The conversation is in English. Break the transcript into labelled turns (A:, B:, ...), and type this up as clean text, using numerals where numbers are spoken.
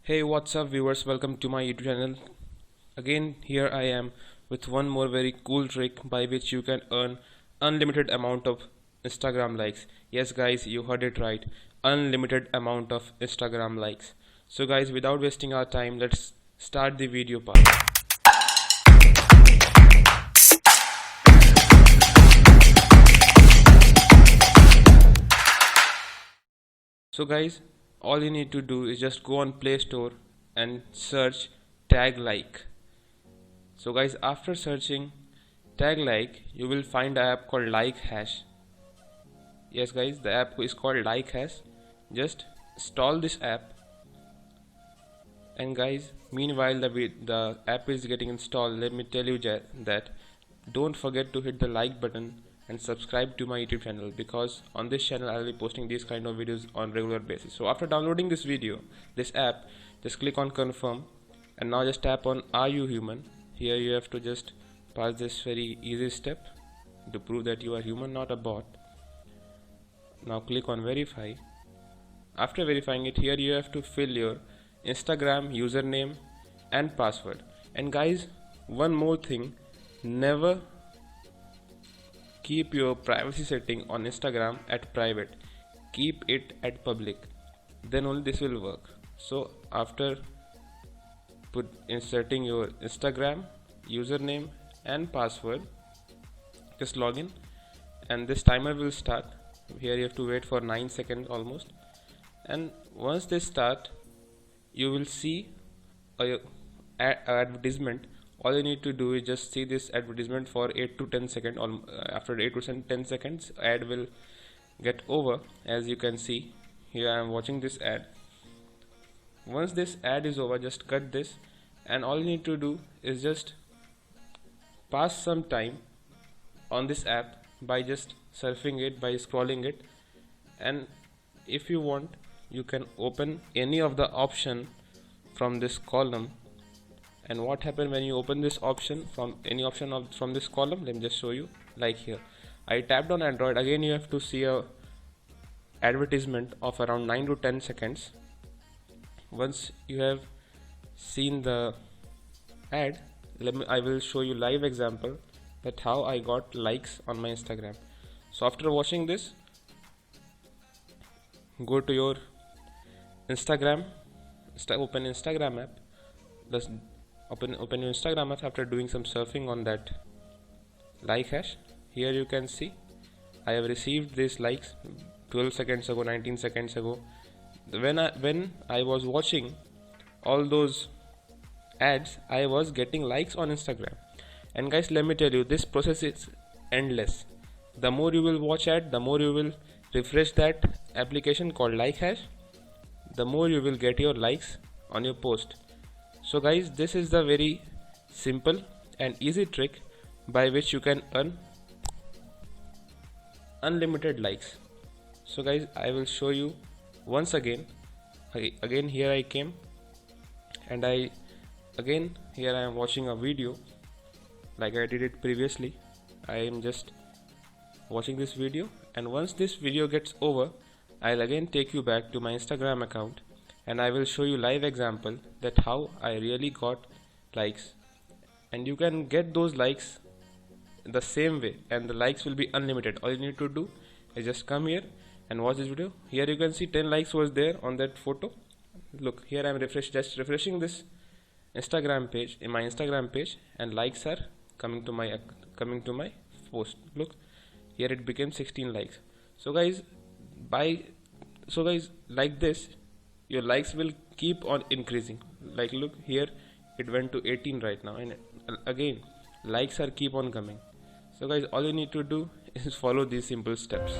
A: Hey, what's up viewers, welcome to my YouTube channel. Again here I am with one more very cool trick by which you can earn unlimited amount of Instagram likes. Yes guys, you heard it right, unlimited amount of Instagram likes. So guys, without wasting our time, let's start the video part. So guys, all you need to do is just go on Play Store and search tag like. So guys, after searching tag like, you will find an app called like hash. Yes guys, the app is called like hash. Just install this app, and guys, meanwhile the app is getting installed, let me tell you that don't forget to hit the like button and subscribe to my YouTube channel, because on this channel I will be posting these kind of videos on regular basis. So after downloading this app, just click on confirm, and now just tap on are you human. Here you have to just pass this very easy step to prove that you are human, not a bot. Now click on verify. After verifying it, here you have to fill your Instagram username and password. And guys, one more thing, never keep your privacy setting on Instagram at private, keep it at public, then only this will work. So after inserting your Instagram username and password, just log in, and this timer will start. Here you have to wait for 9 seconds almost, and once this start, you will see a advertisement. All you need to do is just see this advertisement for 8 to 10 seconds. After 8 to 10 seconds, ad will get over. As you can see here, I am watching this ad. Once this ad is over, just cut this, and all you need to do is just pass some time on this app by just surfing it, by scrolling it. And if you want, you can open any of the option from this column. And what happens when you open this option from any option from this column, let me just show you. Like here, I tapped on Android. Again you have to see a advertisement of around 9 to 10 seconds. Once you have seen the ad, I will show you live example that how I got likes on my Instagram. So after watching this, go to your Instagram, open Instagram app. Just open your Instagram app after doing some surfing on that like hash. Here you can see I have received these likes 12 seconds ago, 19 seconds ago. When I was watching all those ads, I was getting likes on Instagram. And guys, let me tell you, this process is endless. The more you will watch ad, the more you will refresh that application called like hash, the more you will get your likes on your post. So guys, this is the very simple and easy trick by which you can earn unlimited likes. So guys, I will show you once again. Again here I came, and here I am watching a video like I did it previously. I am just watching this video, and once this video gets over, I'll again take you back to my Instagram account, and I will show you live example that how I really got likes. And you can get those likes the same way, and the likes will be unlimited. All you need to do is just come here and watch this video. Here you can see 10 likes was there on that photo. Look, here I am just refreshing this Instagram page, in my Instagram page, and likes are coming to my post. Look, here it became 16 likes. So guys, like this, your likes will keep on increasing. Like look here, it went to 18 right now, and again likes are keep on coming. So guys, all you need to do is follow these simple steps.